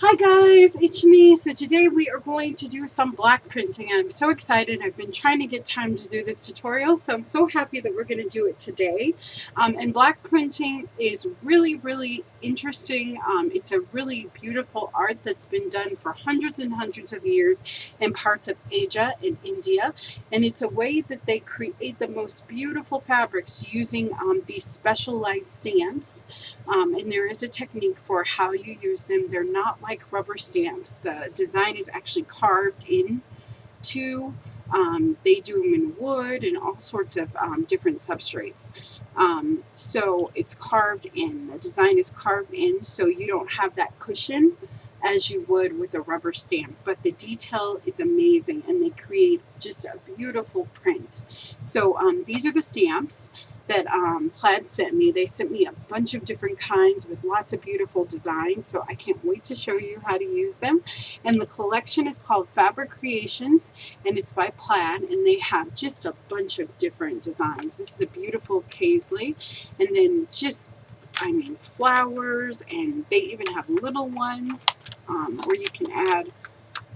Hi guys, it's me. So today we are going to do some block printing and I'm so excited. I've been trying to get time to do this tutorial, so I'm so happy that we're going to do it today. And block printing is really interesting. It's a really beautiful art that's been done for hundreds and hundreds of years in parts of Asia and India. And it's a way that they create the most beautiful fabrics using these specialized stamps. And there is a technique for how you use them. They're not like rubber stamps. The design is actually carved into. They do them in wood and all sorts of different substrates. So it's carved in. The design is carved in, so you don't have that cushion as you would with a rubber stamp. But the detail is amazing, and they create just a beautiful print. So these are the stamps that Plaid sent me. They sent me a bunch of different kinds with lots of beautiful designs, so I can't wait to show you how to use them. And the collection is called Fabric Creations, and it's by Plaid, and they have just a bunch of different designs. This is a beautiful paisley, and then just, I mean, flowers, and they even have little ones where you can add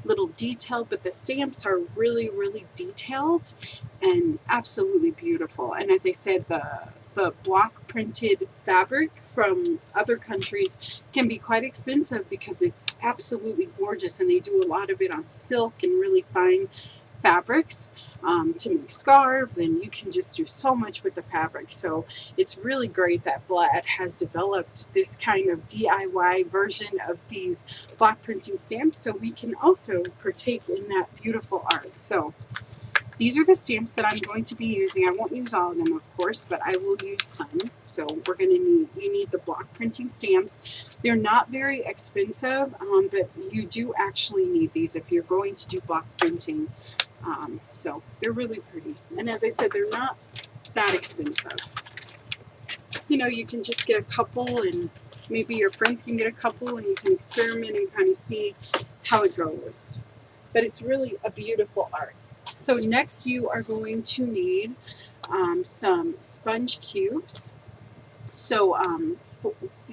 little detail, but the stamps are really detailed and absolutely beautiful. And as I said, the block printed fabric from other countries can be quite expensive because it's absolutely gorgeous, and they do a lot of it on silk and really fine fabrics to make scarves, and you can just do so much with the fabric. So it's really great that Plaid has developed this kind of DIY version of these block printing stamps, so we can also partake in that beautiful art. So these are the stamps that I'm going to be using. I won't use all of them, of course, but I will use some. So we're going to need the block printing stamps. They're not very expensive, but you do actually need these if you're going to do block printing. So they're really pretty. And as I said, they're not that expensive. You know, you can just get a couple, and maybe your friends can get a couple, and you can experiment and kind of see how it goes. But it's really a beautiful art. So next you are going to need some sponge cubes. So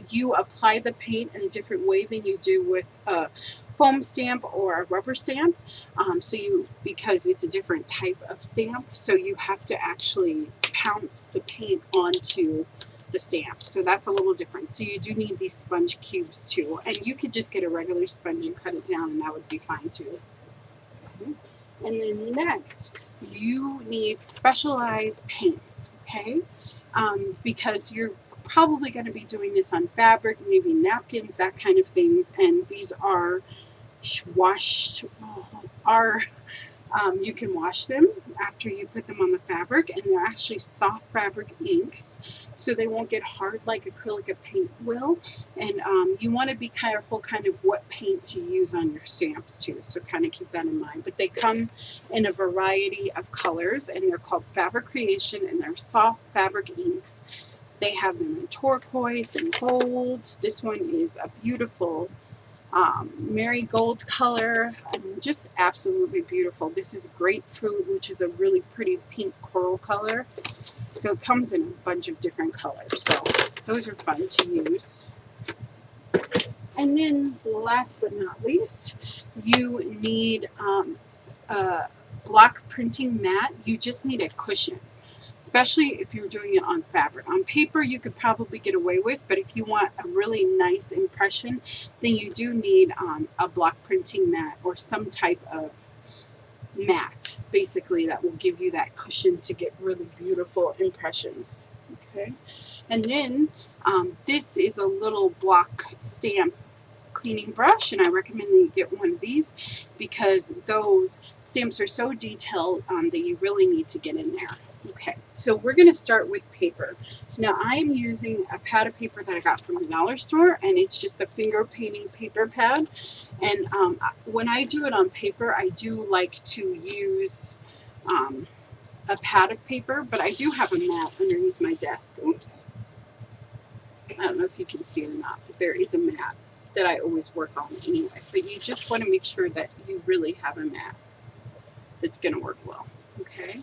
you apply the paint in a different way than you do with a foam stamp or a rubber stamp. Because it's a different type of stamp, so you have to actually pounce the paint onto the stamp. So that's a little different. So you do need these sponge cubes too. And you could just get a regular sponge and cut it down, and that would be fine too. And then next, you need specialized paints, okay? Because you're probably going to be doing this on fabric, maybe napkins, that kind of things. And these are washed, you can wash them after you put them on the fabric, and they're actually soft fabric inks, so they won't get hard like acrylic paint will. And you want to be careful kind of what paints you use on your stamps too, so kind of keep that in mind. But they come in a variety of colors, and they're called Fabric Creation, and they're soft fabric inks. They have them in turquoise and gold. This one is a beautiful marigold color. I mean, just absolutely beautiful. This is grapefruit, which is a really pretty pink coral color. So it comes in a bunch of different colors. So those are fun to use. And then last but not least, you need a block printing mat. You just need a cushion, especially if you're doing it on fabric. On paper, you could probably get away with, but if you want a really nice impression, then you do need a block printing mat or some type of mat, basically, that will give you that cushion to get really beautiful impressions. Okay, and then this is a little block stamp cleaning brush, and I recommend that you get one of these because those stamps are so detailed that you really need to get in there. Okay, so we're going to start with paper. Now I'm using a pad of paper that I got from the dollar store, and it's just the finger painting paper pad. And when I do it on paper, I do like to use a pad of paper, but I do have a mat underneath my desk. Oops. I don't know if you can see it or not, but there is a mat that I always work on anyway. But you just want to make sure that you really have a mat that's going to work well. Okay.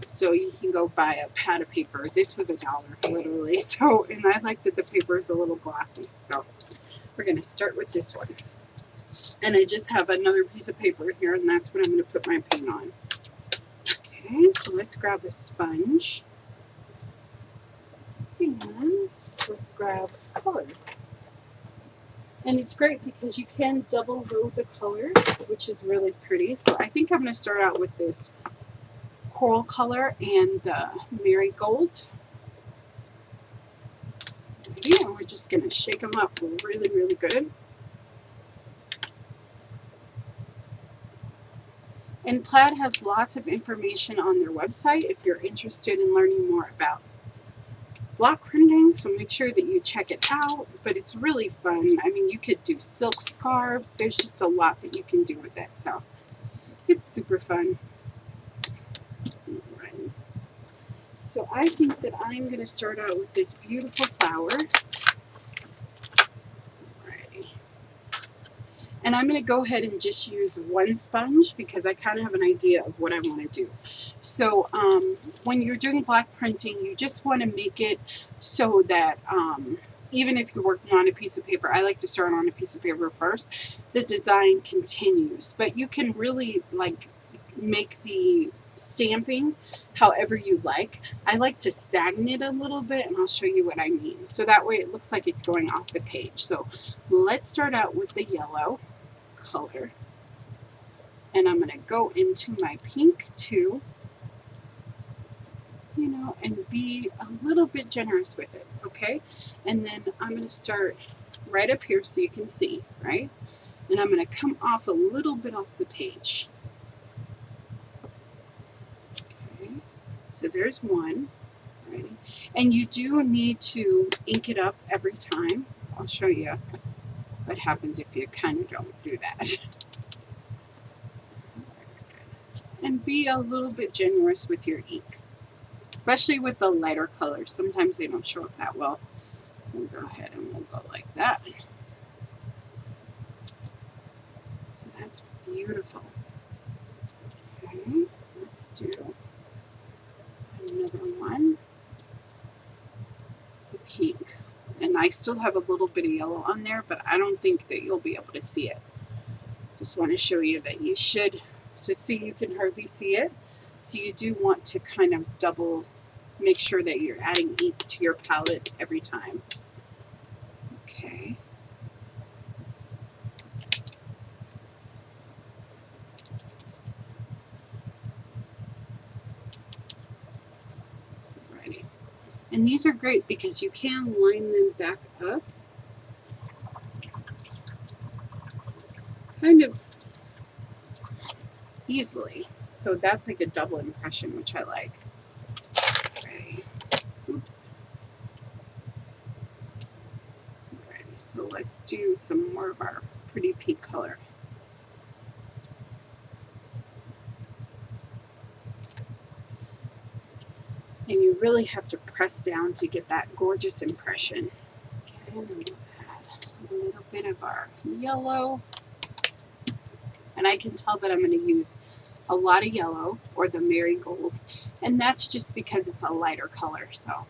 So you can go buy a pad of paper. This was $1, literally. So, and I like that the paper is a little glossy. So, We're going to start with this one. And I just have another piece of paper here, and that's what I'm going to put my paint on. Okay, so let's grab a sponge. And let's grab color. And it's great because you can double load the colors, which is really pretty. So I think I'm going to start out with this coral color and the marigold. And we're just going to shake them up really, really good. And Plaid has lots of information on their website if you're interested in learning more about block printing, so make sure that you check it out. But it's really fun. I mean, you could do silk scarves. There's just a lot that you can do with it, so it's super fun. Right. So I think that I'm going to start out with this beautiful flower. And I'm going to go ahead and just use one sponge because I kind of have an idea of what I want to do. So when you're doing block printing, you just want to make it so that even if you're working on a piece of paper, I like to start on a piece of paper first, the design continues. But you can really like make the stamping however you like. I like to stagnate a little bit, and I'll show you what I mean. So that way it looks like it's going off the page. So let's start out with the yellow color, and I'm going to go into my pink too, you know, and be a little bit generous with it, okay? And then I'm going to start right up here so you can see, right? And I'm going to come off a little bit off the page. Okay, so there's one, right? And you do need to ink it up every time. I'll show you what happens if you kind of don't do that. And be a little bit generous with your ink, especially with the lighter colors. Sometimes they don't show up that well. We'll go ahead and we'll go like that. So that's beautiful. Okay, let's do another one. The pink. And I still have a little bit of yellow on there, but I don't think that you'll be able to see it. Just want to show you that you should. So see, you can hardly see it. So you do want to kind of double, make sure that you're adding ink to your palette every time. Okay. Alrighty. And these are great because you can line them back up kind of easily. So that's like a double impression, which I like. Alrighty. Oops. Alrighty, so let's do some more of our pretty pink color. And you really have to press down to get that gorgeous impression. Okay, and then we'll add a little bit of our yellow. And I can tell that I'm going to use a lot of yellow, or the marigold, and that's just because it's a lighter color. So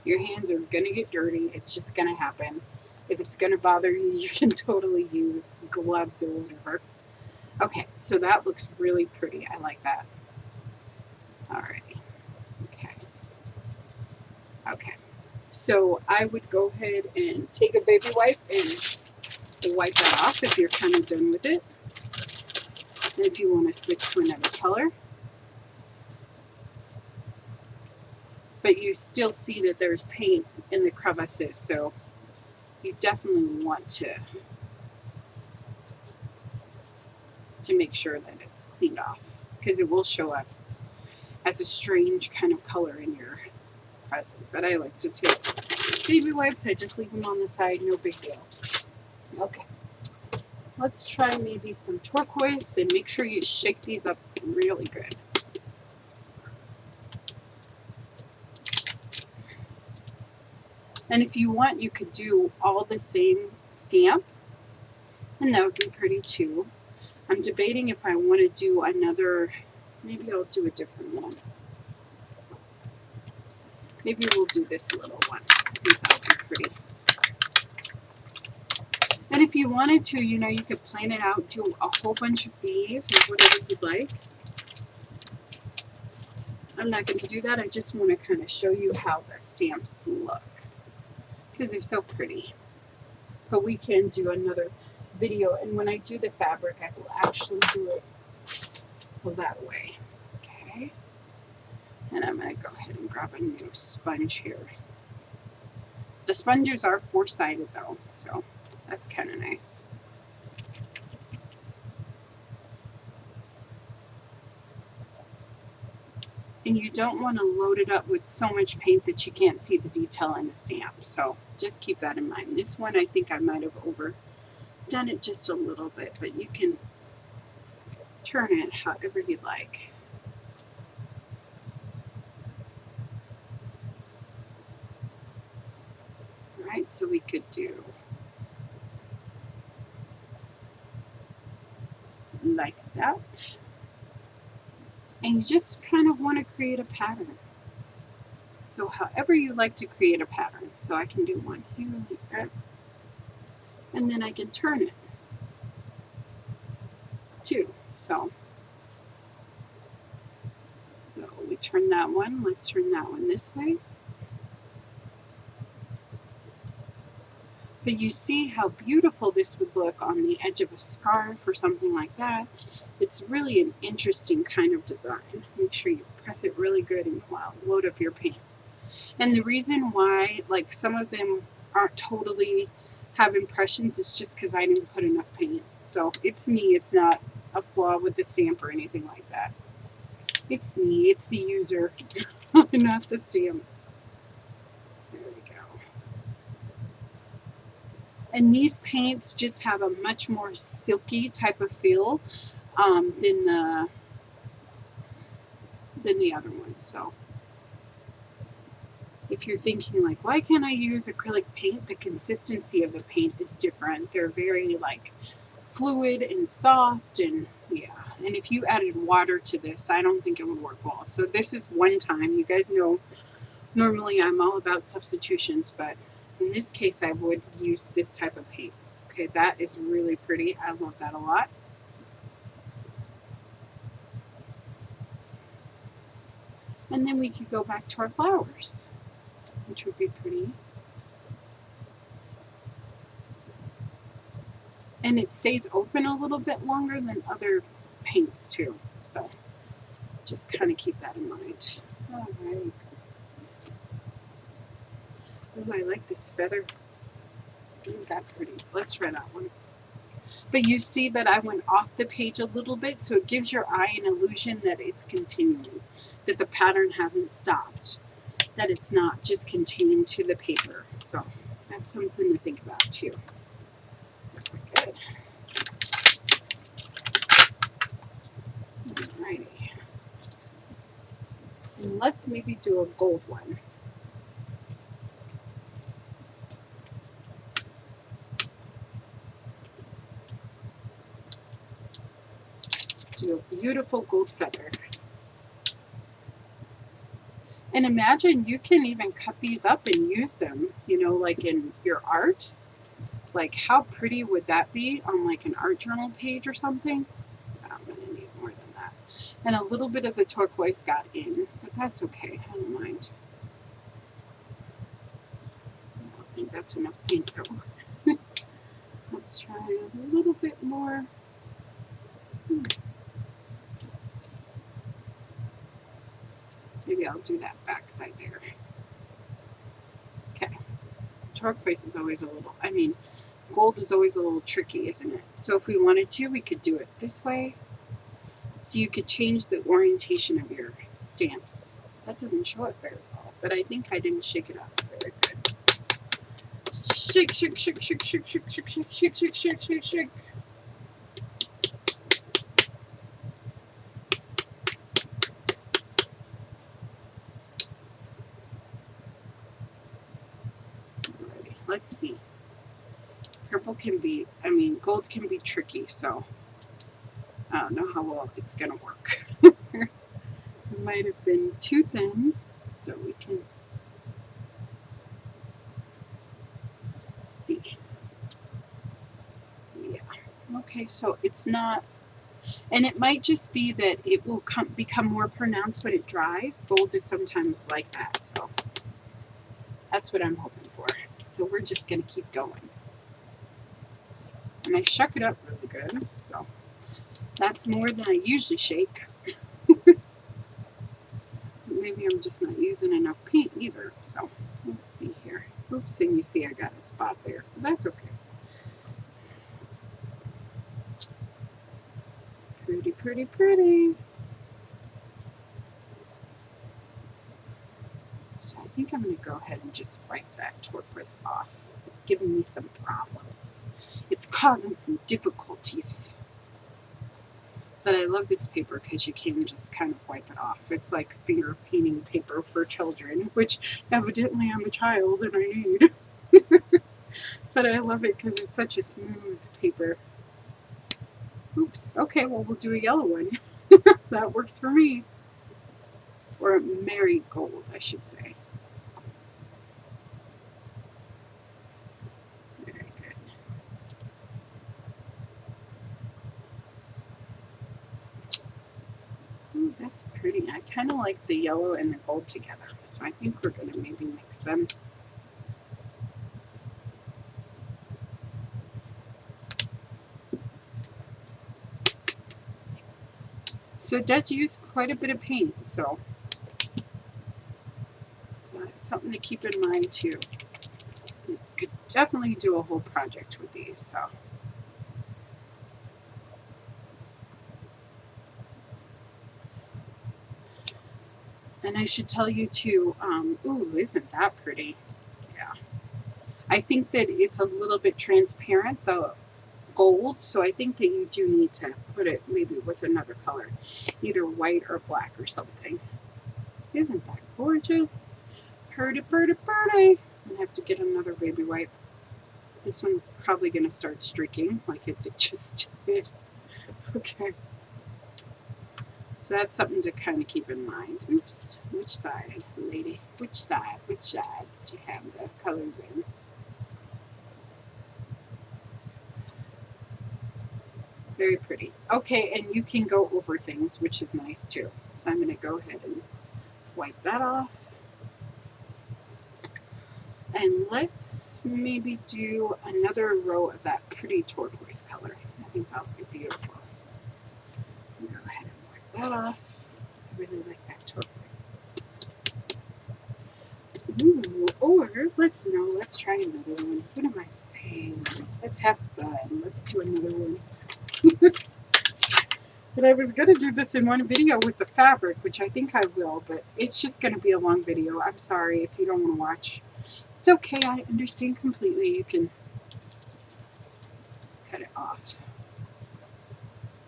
your hands are going to get dirty. It's just going to happen. If it's going to bother you, you can totally use gloves or whatever. Okay, so that looks really pretty. I like that. Alrighty. Okay. Okay. So I would go ahead and take a baby wipe and wipe that off if you're kind of done with it. And if you want to switch to another color. But you still see that there's paint in the crevices, so you definitely want to make sure that it's cleaned off, because it will show up as a strange kind of color in your present. But I like to take baby wipes. I just leave them on the side, no big deal. Okay. Let's try maybe some turquoise, and make sure you shake these up really good. And if you want, you could do all the same stamp, and that would be pretty too. I'm debating if I want to do another, maybe I'll do a different one. Maybe we'll do this little one. I think that would be pretty. And if you wanted to, you know, you could plan it out, do a whole bunch of these or whatever you'd like. I'm not going to do that. I just want to kind of show you how the stamps look because they're so pretty. But we can do another video, and when I do the fabric, I will actually do it that way. Okay. And I'm going to go ahead and grab a new sponge here. The sponges are four-sided though, so that's kind of nice. And you don't want to load it up with so much paint that you can't see the detail in the stamp. So just keep that in mind. This one, I think I might have overdone it just a little bit, but you can turn it however you like. All right, so we could do like that. And you just kind of want to create a pattern. So however you like to create a pattern. So I can do one here, like that. And then I can turn it too. So we turn that one. Let's turn that one this way. But you see how beautiful this would look on the edge of a scarf or something like that. It's really an interesting kind of design. Make sure you press it really good and load up your paint. And the reason why, like, some of them aren't totally have impressions is just because I didn't put enough paint. So it's me. It's not a flaw with the stamp or anything like that. It's me. It's the user, not the stamp. There we go. And these paints just have a much more silky type of feel than the other ones. So if you're thinking like, why can't I use acrylic paint? The consistency of the paint is different. They're very like fluid and soft, and yeah. And if you added water to this, I don't think it would work well. So this is one time. You guys know normally I'm all about substitutions, but in this case I would use this type of paint. Okay, that is really pretty. I love that a lot. And then we could go back to our flowers, which would be pretty. And it stays open a little bit longer than other paints too. So just kind of keep that in mind. All right. Oh, I like this feather. Isn't that pretty? Let's try that one. But you see that I went off the page a little bit, so it gives your eye an illusion that it's continuing, that the pattern hasn't stopped, that it's not just contained to the paper. So that's something to think about too. Good. Alrighty. And let's maybe do a gold one. Do a beautiful gold feather. And imagine you can even cut these up and use them, you know, like in your art. Like how pretty would that be on like an art journal page or something? I'm going to need more than that. And a little bit of the turquoise got in, but that's okay. I don't mind. I don't think that's enough paint though. Let's try a little bit more. Maybe I'll do that back side there. Okay. Turquoise is always a little, I mean, gold is always a little tricky, isn't it? So if we wanted to, we could do it this way. So you could change the orientation of your stamps. That doesn't show it very well, but I think I didn't shake it up very good. Shake, shake, shake, shake, shake, shake, shake, shake, shake, shake, shake, shake, shake. Alrighty, let's see. Purple can be, I mean, gold can be tricky, so I don't know how well it's going to work. It might have been too thin, so we can see. Okay, so it's not, and it might just be that it will become more pronounced when it dries. Gold is sometimes like that, so that's what I'm hoping for. So we're just going to keep going. And I shuck it up really good, so that's more than I usually shake. Maybe I'm just not using enough paint either, so let's see here. Oops, and you see I got a spot there, but that's okay. Pretty, pretty, pretty. So I think I'm going to go ahead and just wipe that turquoise off. It's giving me some problems. It's causing some difficulties. But I love this paper because you can just kind of wipe it off. It's like finger painting paper for children, which evidently I'm a child and I need. But I love it because it's such a smooth paper. Oops. Okay, well, we'll do a yellow one. That works for me. Or marigold, I should say. Very good. Ooh, that's pretty. I kind of like the yellow and the gold together, so I think we're going to maybe mix them. So it does use quite a bit of paint, so that's something to keep in mind too. You could definitely do a whole project with these, so. And I should tell you too, ooh, isn't that pretty? Yeah. I think that it's a little bit transparent, the gold, so I think that you do need to put it maybe with another color, either white or black or something. Isn't that gorgeous? Pretty, pretty, pretty. I'm gonna have to get another baby wipe. This one's probably gonna start streaking like it just did. Okay. So that's something to kind of keep in mind. Oops. Which side, lady? Which side? Which side did you have the colors in? Very pretty. Okay, and you can go over things, which is nice too. So I'm going to go ahead and wipe that off. And let's maybe do another row of that pretty turquoise color. I think that would be beautiful. Go ahead and wipe that off. I really like that turquoise. Ooh, or let's try another one. What am I saying? Let's have fun. Let's do another one. But I was going to do this in one video with the fabric, which I think I will, but it's just going to be a long video. I'm sorry if you don't want to watch. It's okay. I understand completely. You can cut it off.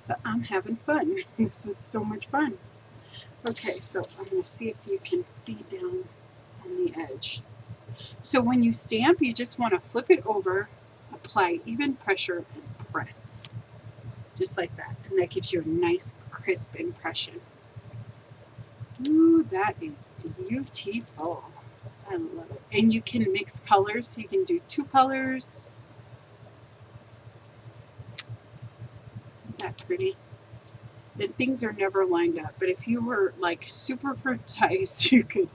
But I'm having fun. This is so much fun. Okay, so I'm going to see if you can see down on the edge. So when you stamp, you just want to flip it over, apply even pressure, and press. Just like that. And that gives you a nice, crisp impression. Ooh, that is beautiful. I love it. And you can mix colors, so you can do 2 colors. Isn't that pretty? And things are never lined up, but if you were like super precise, you could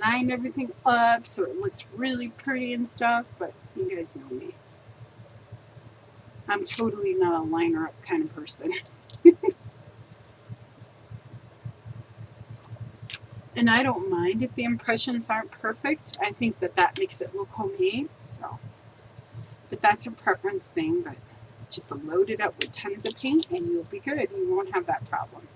line everything up so it looked really pretty and stuff, but you guys know me. I'm totally not a liner up kind of person. And I don't mind if the impressions aren't perfect. I think that that makes it look homemade, so. But that's a preference thing, but just load it up with tons of paint and you'll be good. You won't have that problem.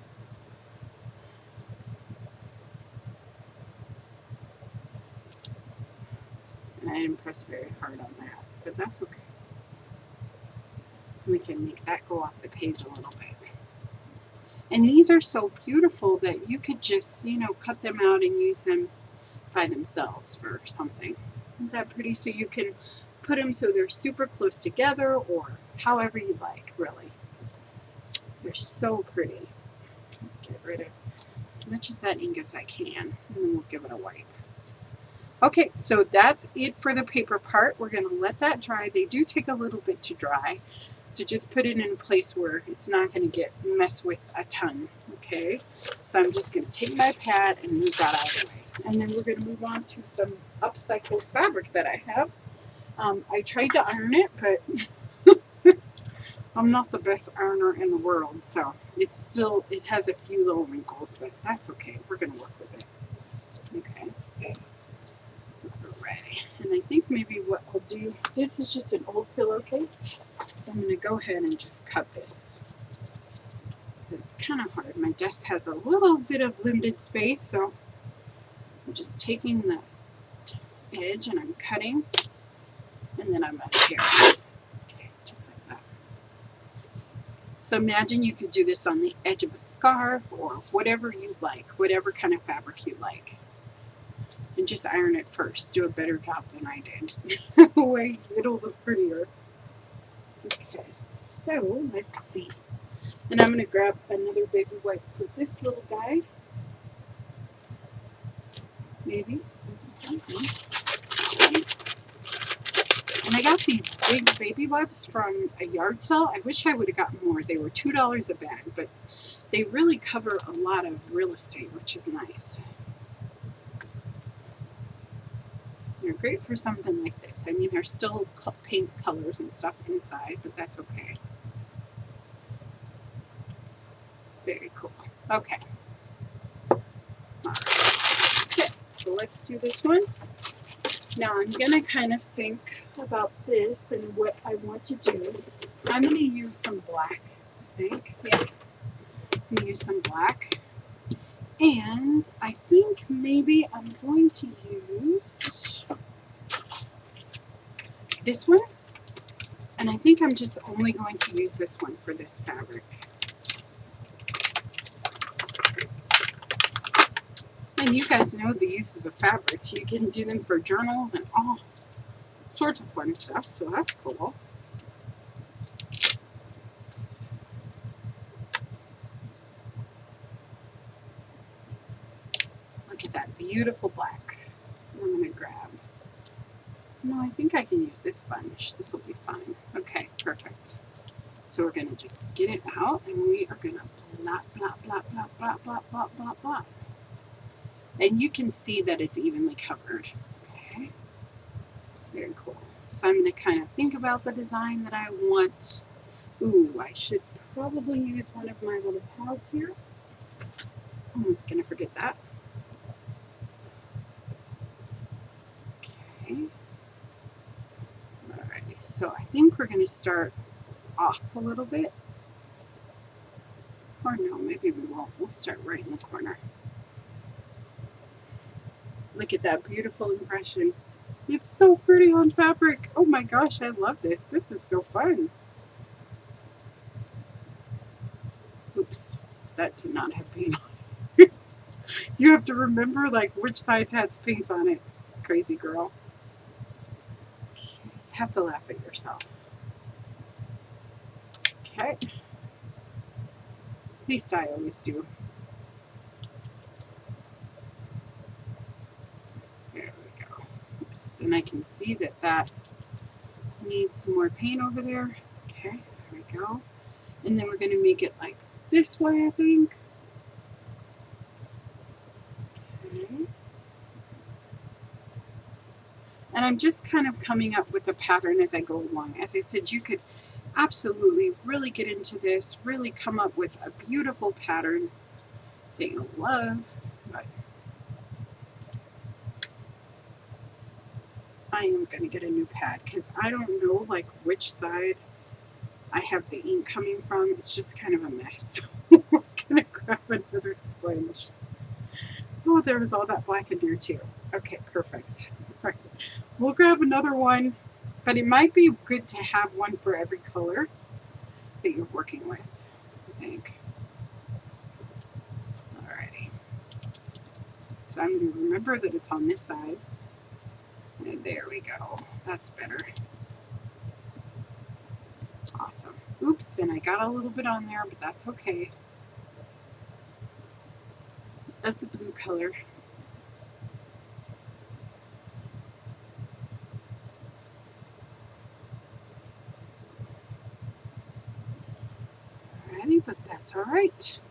And I didn't press very hard on that, but that's okay. We can make that go off the page a little bit. And these are so beautiful that you could just, cut them out and use them by themselves for something. Isn't that pretty? So you can put them so they're super close together or however you like, really. They're so pretty. Get rid of as much as that ink as I can, and then we'll give it a wipe. Okay, so that's it for the paper part. We're going to let that dry. They do take a little bit to dry, so just put it in a place where it's not going to get messed with a ton. Okay, so I'm just going to take my pad and move that out of the way. And then we're going to move on to some upcycled fabric that I have. I tried to iron it, but I'm not the best ironer in the world, so it has a few little wrinkles, but that's okay. We're going to work with it. Okay. Alrighty, and I think maybe what I'll do, this is just an old pillowcase, so I'm going to go ahead and just cut this. It's kind of hard. My desk has a little bit of limited space, so I'm just taking the edge and I'm cutting, and then I'm going to tear it. Okay, just like that. So imagine you could do this on the edge of a scarf or whatever you like, whatever kind of fabric you like. And just iron it first. Do a better job than I did. Wait, it'll look prettier. Okay, so let's see. And I'm going to grab another baby wipe for this little guy. Maybe. And I got these big baby wipes from a yard sale. I wish I would have gotten more. They were $2 a bag, but they really cover a lot of real estate, which is nice. They're great for something like this. I mean, there's still paint colors and stuff inside, but that's okay. Very cool. Okay. All right. Okay, so let's do this one. Now I'm going to kind of think about this and what I want to do. I'm going to use some black, I think. Yeah. I'm going to use some black. And I think maybe I'm going to use this one. And I think I'm just only going to use this one for this fabric. And you guys know the uses of fabrics. You can do them for journals and all sorts of fun stuff, so that's cool. Look at that beautiful black. I'm going to grab. No, I think I can use this sponge. This will be fine. Okay, perfect. So we're going to just get it out, and we are going to blot, blot, blot, blot, blot, blot, blot, blot, blot. And you can see that it's evenly covered. Okay, it's very cool. So I'm going to kind of think about the design that I want. Ooh, I should probably use one of my little pads here. I'm almost going to forget that. Okay. Alrighty, so I think we're going to start off a little bit. Or no, maybe we won't. We'll start right in the corner. Look at that beautiful impression. It's so pretty on fabric. Oh my gosh, I love this. This is so fun. Oops, that did not have paint on it. You have to remember like which sides has paint on it. Crazy girl. You have to laugh at yourself. Okay. At least I always do. There we go. Oops, and I can see that that needs some more paint over there. Okay, there we go. And then we're going to make it like this way, I think. Okay. And I'm just kind of coming up with a pattern as I go along. As I said, you could absolutely really get into this, really come up with a beautiful pattern that you'll love. But I am going to get a new pad because I don't know like which side I have the ink coming from. It's just kind of a mess. We're going to grab another sponge. Oh, there was all that black in there too. Okay, perfect. Right. We'll grab another one, but it might be good to have one for every color that you're working with, I think. Alrighty. So I'm going to remember that it's on this side. And there we go. That's better. Awesome. Oops, and I got a little bit on there, but that's okay. Of the blue color. already, but that's all right.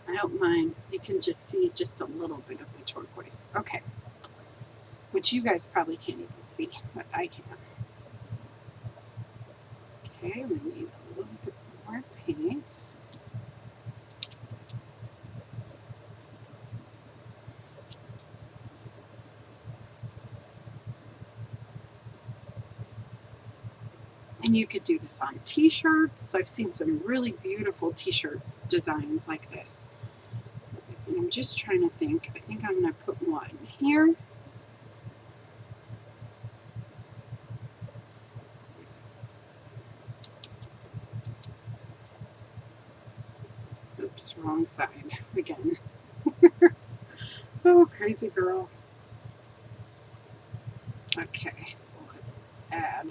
I don't mind. You can just see just a little bit of the turquoise. Okay. Which you guys probably can't even see, but I can. Okay, we need a little bit more paint. And you could do this on t-shirts. I've seen some really beautiful t-shirt designs like this. And I'm just trying to think. I think I'm going to put one here. Oops, wrong side again. Oh, crazy girl. Okay, so let's add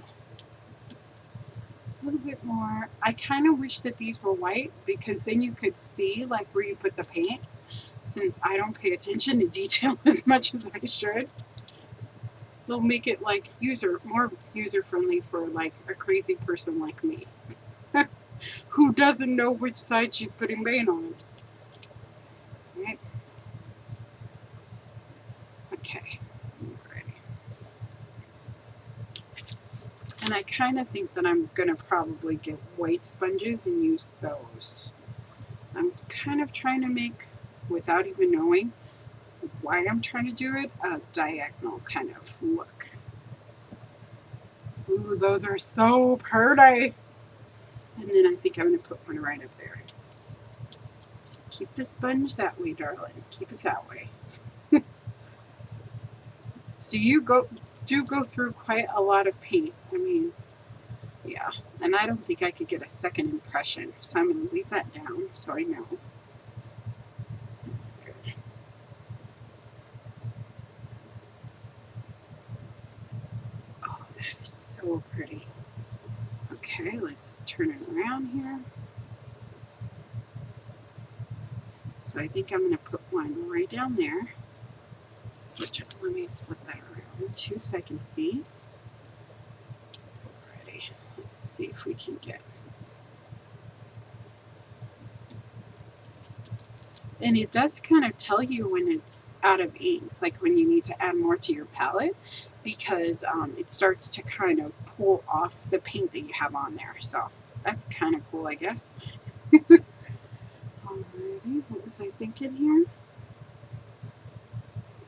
a little bit more. I kind of wish that these were white because then you could see like where you put the paint, since I don't pay attention to detail as much as I should. They'll make it like more user friendly for like a crazy person like me who doesn't know which side she's putting paint on. Right? Okay. And I kind of think that I'm going to probably get white sponges and use those. I'm kind of trying to make, without even knowing why I'm trying to do it, a diagonal kind of look. Ooh, those are so pretty. And then I think I'm going to put one right up there. Just keep the sponge that way, darling. Keep it that way. So you do go through quite a lot of paint. I mean, yeah. And I don't think I could get a second impression. So I'm going to leave that down so I know. Good. Oh, that is so pretty. Okay, let's turn it around here. So I think I'm going to put one right down there. Which, let me flip that around too so I can see. Alrighty, let's see if we can get. And it does kind of tell you when it's out of ink, like when you need to add more to your palette, because it starts to kind of pull off the paint that you have on there. So that's kind of cool, I guess. Alrighty, what was I thinking here?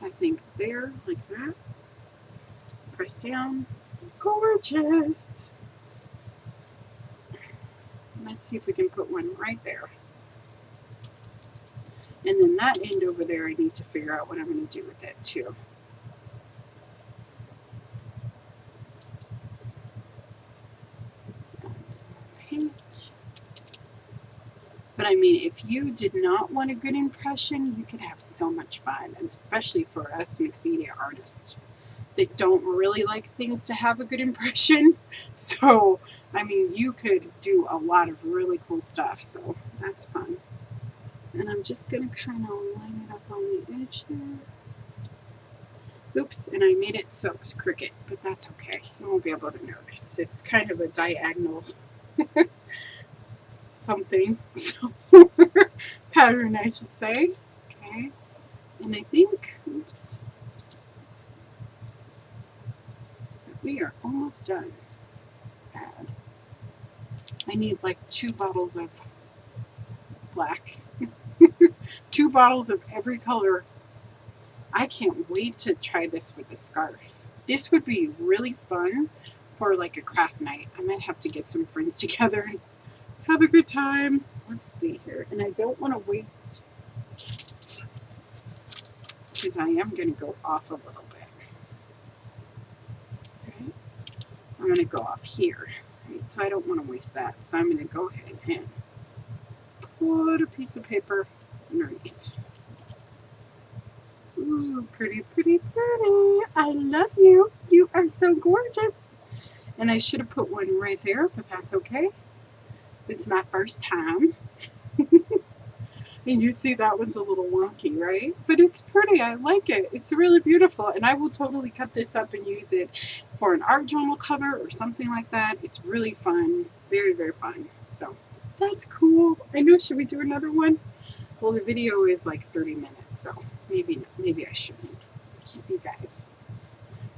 I think there, like that. Press down. Gorgeous. Let's see if we can put one right there. And then that end over there, I need to figure out what I'm going to do with it too. Add some paint. But I mean, if you did not want a good impression, you could have so much fun, and especially for us mixed media artists that don't really like things to have a good impression. So, I mean, you could do a lot of really cool stuff, so that's fun. And I'm just going to kind of line it up on the edge there. Oops, and I made it so it was crooked, but that's okay. You won't be able to notice. It's kind of a diagonal something, so pattern, I should say. Okay, and I think, oops, we are almost done. Let's add. I need like 2 bottles of black, 2 bottles of every color. I can't wait to try this with a scarf. This would be really fun for like a craft night. I might have to get some friends together and have a good time. Let's see here. And I don't want to waste, because I am going to go off a little bit. Okay. I'm going to go off here. Right? So I don't want to waste that. So I'm going to go ahead and put a piece of paper underneath. Ooh, pretty, pretty, pretty. I love you. You are so gorgeous. And I should have put one right there, but that's okay. It's my first time. And you see that one's a little wonky, right? But it's pretty. I like it. It's really beautiful. And I will totally cut this up and use it for an art journal cover or something like that. It's really fun. Very, very fun. So That's cool. I know. Should we do another one? Well, the video is like 30 minutes, so maybe I shouldn't keep you guys.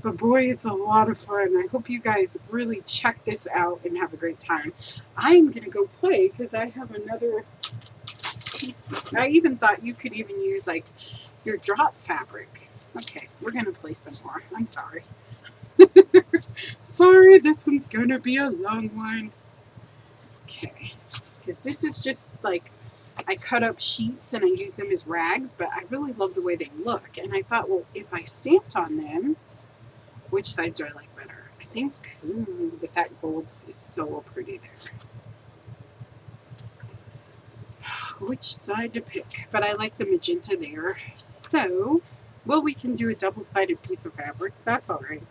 But boy, it's a lot of fun. I hope you guys really check this out and have a great time. I'm going to go play because I have another piece. I even thought you could even use like your drop fabric. Okay, we're going to play some more. I'm sorry. Sorry, this one's going to be a long one. Okay, because this is just like, I cut up sheets and I use them as rags, but I really love the way they look. And I thought, well, if I stamped on them, which sides do I like better? I think, ooh, but that gold is so pretty there. Which side to pick? But I like the magenta there. So, well, we can do a double-sided piece of fabric. That's all right.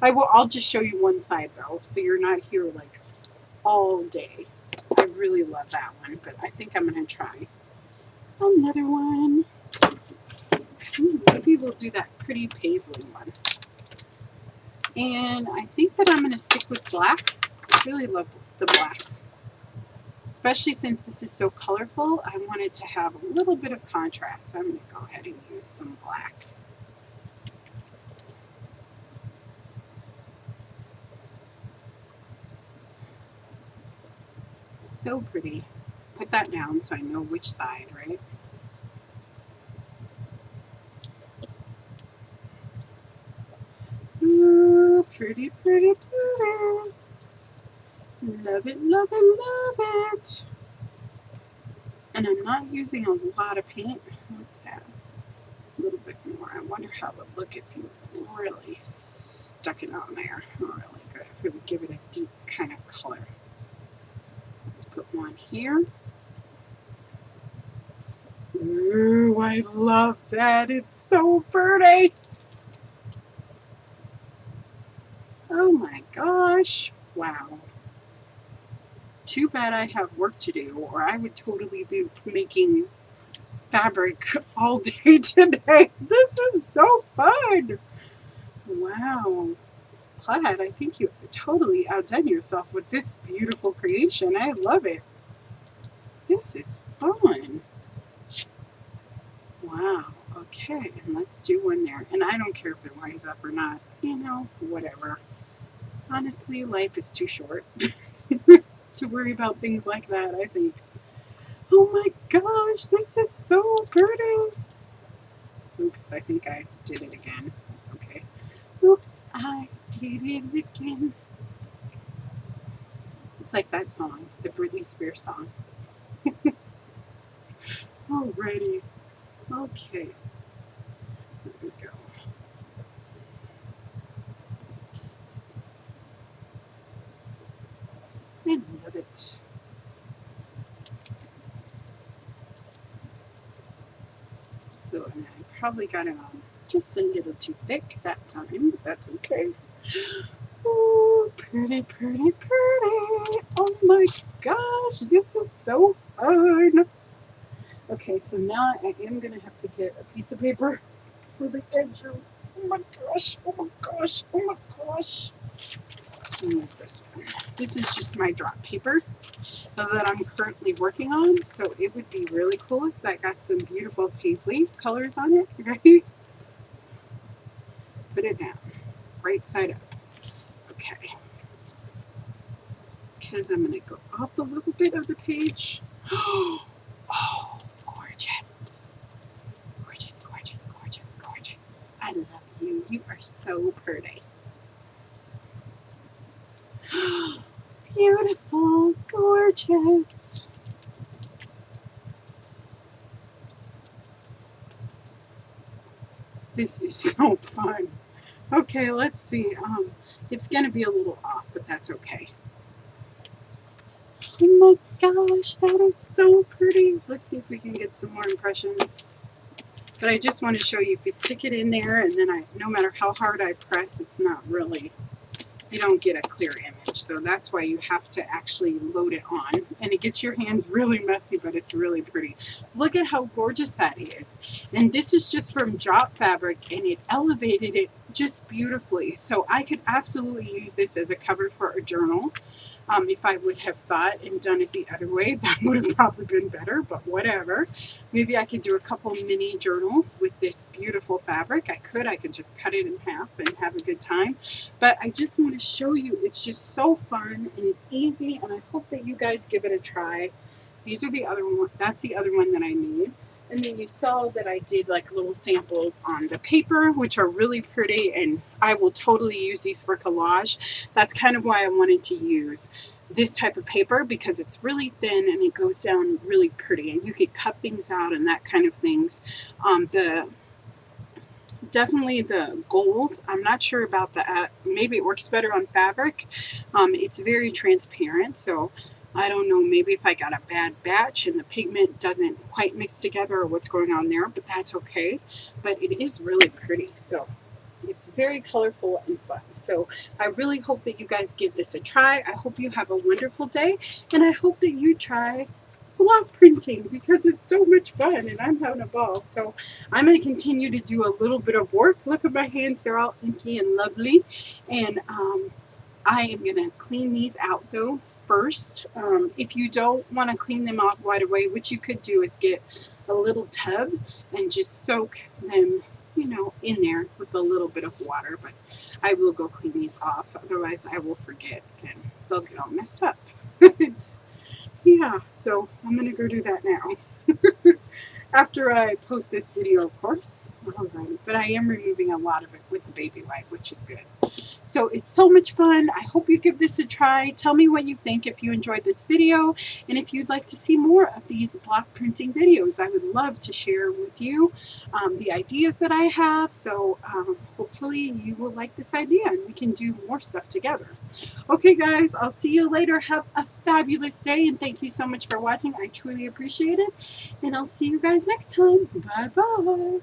I'll just show you one side, though, so you're not here, like, all day. I really love that one, but I think I'm going to try another one. Maybe we'll do that pretty paisley one. And I think that I'm going to stick with black. I really love the black. Especially since this is so colorful, I wanted to have a little bit of contrast. So I'm going to go ahead and use some black. So pretty. Put that down so I know which side, right? Ooh, pretty, pretty, pretty. Love it, love it, love it. And I'm not using a lot of paint. Let's add a little bit more. I wonder how it would look if you really stuck it on there. Really good. If it would give it a deep kind of color. Let's put one here. Ooh, I love that. It's so pretty. Oh my gosh. Wow. Too bad I have work to do, or I would totally be making fabric all day today. This was so fun. Wow. Plaid, I think you totally outdone yourself with this beautiful creation. I love it. This is fun. Wow. Okay, and let's do one there. And I don't care if it lines up or not. You know, whatever. Honestly, life is too short to worry about things like that, I think. Oh my gosh, this is so pretty. Oops, I think I did it again. That's okay. Oops, I did it again. It's like that song, the Britney Spears song. Alrighty. Okay. There we go. I love it. So, and I probably got it on just a little too thick that time, but that's okay. Oh, pretty, pretty, pretty. Oh my gosh, this is so fun. Okay, so now I am going to have to get a piece of paper for the edges. Oh my gosh, oh my gosh, oh my gosh. I'm going to use this one. This is just my drop paper that I'm currently working on, so it would be really cool if that got some beautiful paisley colors on it, right? Put it down, right side up. Okay. Because I'm going to go off a little bit of the page. Oh, gorgeous. Gorgeous, gorgeous, gorgeous, gorgeous. I love you. You are so pretty. Beautiful, gorgeous. This is so fun. Okay, let's see. It's going to be a little off, but that's okay. Oh my gosh, that is so pretty. Let's see if we can get some more impressions. But I just want to show you, if you stick it in there and then no matter how hard I press, it's not really, you don't get a clear image. So that's why you have to actually load it on. And it gets your hands really messy, but it's really pretty. Look at how gorgeous that is. And this is just from drop fabric, and it elevated it just beautifully. So I could absolutely use this as a cover for a journal. If I would have thought and done it the other way, that would have probably been better, but whatever. Maybe I could do a couple mini journals with this beautiful fabric. I could just cut it in half and have a good time. But I just want to show you, it's just so fun and it's easy, and I hope that you guys give it a try. These are the other one, that's the other one that I made. And then you saw that I did like little samples on the paper, which are really pretty, and I will totally use these for collage. That's kind of why I wanted to use this type of paper, because it's really thin and it goes down really pretty, and you could cut things out and that kind of things. Definitely the gold, I'm not sure about that. Maybe it works better on fabric. It's very transparent, so I don't know, maybe if I got a bad batch and the pigment doesn't quite mix together or what's going on there, but that's okay. But it is really pretty, so it's very colorful and fun. So I really hope that you guys give this a try. I hope you have a wonderful day, and I hope that you try block printing, because it's so much fun and I'm having a ball. So I'm going to continue to do a little bit of work. Look at my hands, they're all inky and lovely. And I am going to clean these out though first. If you don't want to clean them off right away, what you could do is get a little tub and just soak them, you know, in there with a little bit of water. But I will go clean these off, otherwise I will forget and they'll get all messed up. Yeah, so I'm going to go do that now. After I post this video, of course. Alright, but I am removing a lot of it with the baby wipe, which is good. So it's so much fun. I hope you give this a try. Tell me what you think if you enjoyed this video, and if you'd like to see more of these block printing videos. I would love to share with you the ideas that I have. So hopefully you will like this idea and we can do more stuff together. Okay guys, I'll see you later. Have a fabulous day, and thank you so much for watching. I truly appreciate it, and I'll see you guys next time. Bye bye.